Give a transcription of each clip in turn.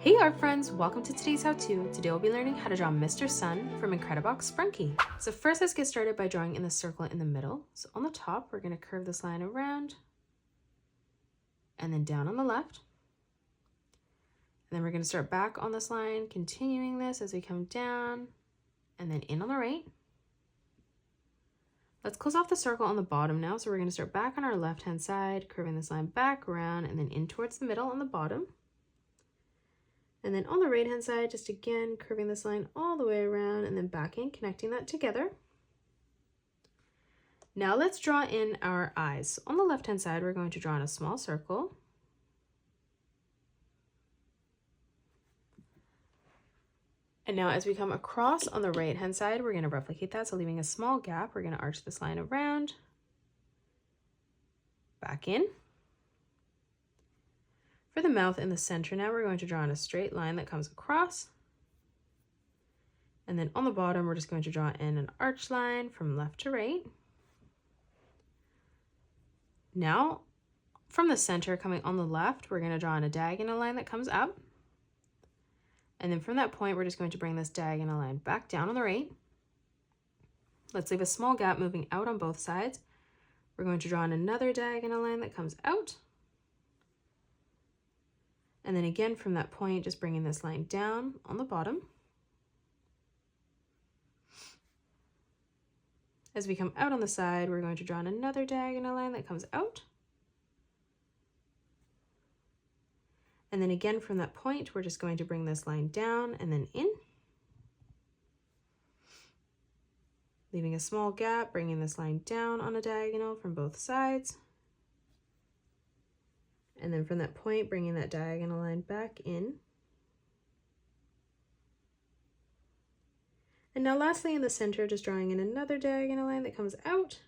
Hey art friends, welcome to today's how-to. Today we'll be learning how to draw Mr. Sun from Incredibox Sprunki. So first let's get started by drawing in the circle in the middle. So on the top, we're going to curve this line around and then down on the left. And then we're going to start back on this line, continuing this as we come down and then in on the right. Let's close off the circle on the bottom now. So we're going to start back on our left-hand side, curving this line back around and then in towards the middle on the bottom. And then on the right hand side, just again, curving this line all the way around and then back in, connecting that together. Now let's draw in our eyes. On the left hand side, we're going to draw in a small circle. And now as we come across on the right hand side, we're going to replicate that. So leaving a small gap, we're going to arch this line around, back in. For the mouth in the center now, we're going to draw in a straight line that comes across. And then on the bottom, we're just going to draw in an arch line from left to right. Now, from the center coming on the left, we're going to draw in a diagonal line that comes up. And then from that point, we're just going to bring this diagonal line back down on the right. Let's leave a small gap moving out on both sides. We're going to draw in another diagonal line that comes out. And then again, from that point, just bringing this line down on the bottom. As we come out on the side, we're going to draw in another diagonal line that comes out. And then again, from that point, we're just going to bring this line down and then in. Leaving a small gap, bringing this line down on a diagonal from both sides. And then from that point, bringing that diagonal line back in. And now lastly in the center, just drawing in another diagonal line that comes out.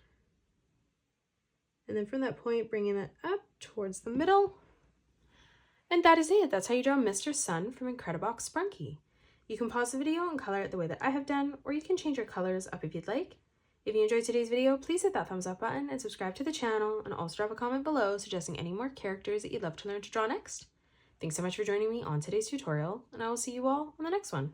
And then from that point, bringing that up towards the middle. And that is it. That's how you draw Mr. Sun from Incredibox Sprunki. You can pause the video and color it the way that I have done, or you can change your colors up if you'd like. If you enjoyed today's video, please hit that thumbs up button and subscribe to the channel, and also drop a comment below suggesting any more characters that you'd love to learn to draw next. Thanks so much for joining me on today's tutorial, and I will see you all on the next one.